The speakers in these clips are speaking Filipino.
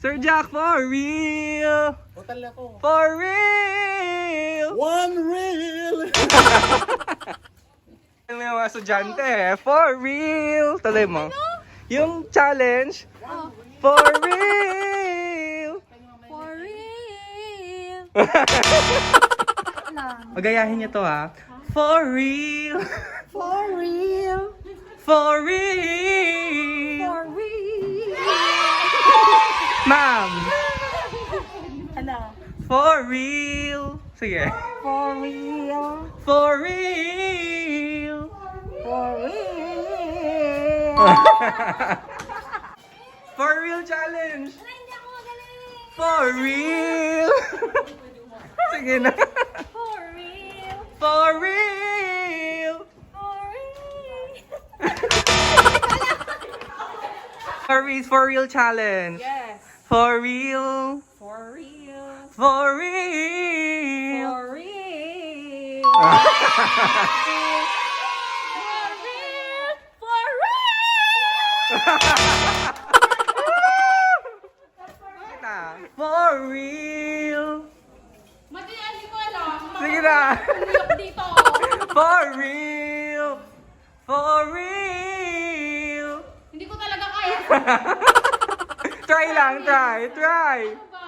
Sir Jack, for real! Hotel ako. For real! One reel! Ano yung mga estudyante eh? For real! Tuloy mo. Yung challenge. For real! For real. Magayahin niyo to ha. For real! For real. For real! For real. Ma'am! Ano? For real! Sige. For real. For real! For real. For real challenge! For real! Sige na. For real. For real! For real. For real challenge! Yes. For real! For real. For real! For real. For For real! Mati, hindi ko alam. Sige na! Umiyak dito. For real! For real! Hindi ko talaga kaya. Try lang, try! Ano ba?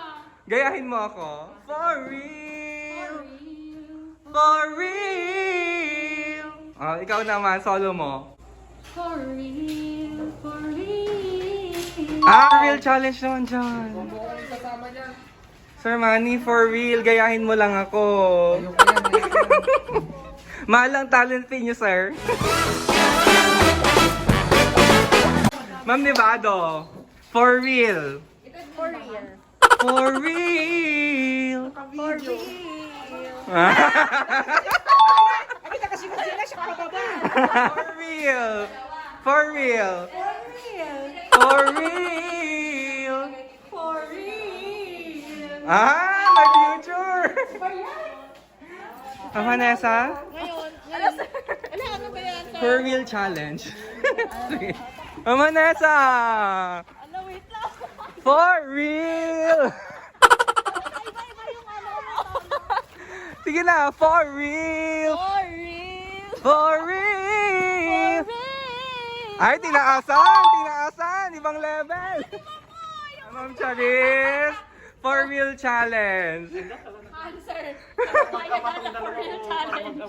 Gayahin mo ako. For real! For real! Oh, ikaw naman, solo mo. For real. For real. Real challenge naman dyan. Sir Manny, for real, gayahin mo lang ako. Mahal ang talent fee niyo, sir. Ma'am Nevado, for real. For real. For real. For real. For real. For real. For real. For real. For real. My future. Vanessa, Ngayon. Ano, sir? Ano ba yan, sir? for real challenge. Sige. Vanessa, Ano, wait lang. for real. Iba-iba yung ano. Sige na, for real. For real. For real. For real. Ay, tinaasan. Ibang level. Ma'am Charis, for real challenge. Answer. Kaya na for real challenge.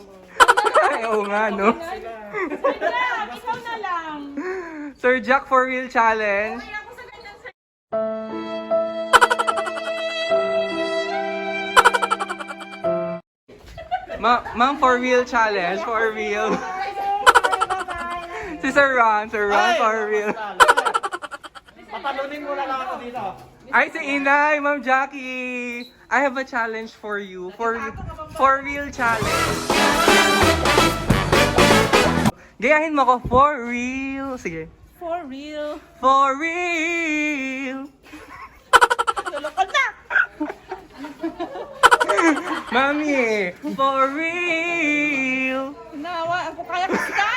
Ay, oo nga, no? Sir Jack, ikaw na lang. Sir Jack, for real challenge. Kaya ako sa ganyan, sir. Ma'am, for real challenge, for real. Si Sir Ron, for real. Patalunin mo na lang ako dito. Ay, si Inay, Ma'am Jackie. I have a challenge for you. For real challenge. Gayahin mo ko, for real. Sige. For real. For real. Tulokon na. Mami, for real. Nawa, ako kaya kasi ka.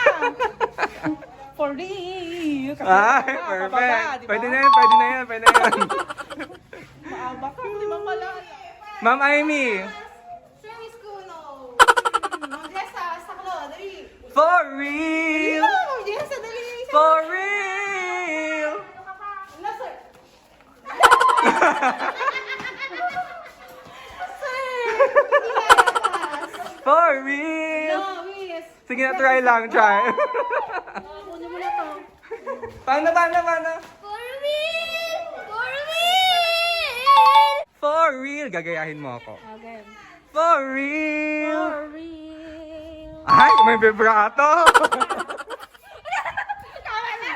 For real. Ay, perfect. Pwede na yan. Maaba ka, di ba malala? Ma'am Amy, Service ko, no. Jessa, saklo, dali. for real. Jessa, dali. For real. Ano, sir? For real. No, miss. Sige na, try lang, try. Kunin mo na to. Paano? For real! For real! For real. Gagayahin mo ako. Again. For real. For real. Ay, may vibrato.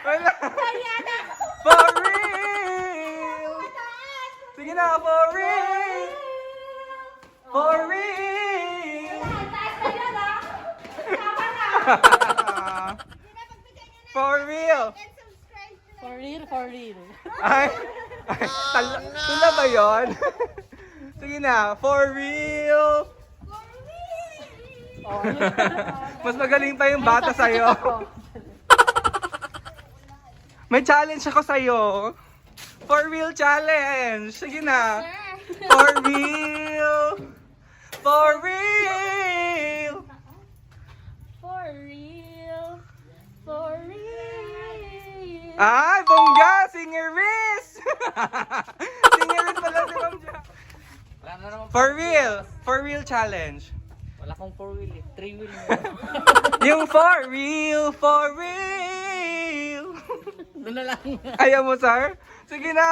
Wala. Kaya na. For real. Sige na, for real. For real. Taas na yan, ha? Tama na. For real. For real, for real. Ay, tula ba yun? Sige na, for real. For real. Oh, Mas magaling pa yung bata sa'yo. May challenge ako sa'yo. For real challenge. Sige na. For real. For real. For real. For real. Ay, bongga! Singeris! Singeris pala si Ma'am Ja. Wala na naman. For real. For real challenge. Wala kong 4-wheel eh. 3-wheel mo. Yung for real. For real. Doon na lang. Ayaw mo, sir? Sige na!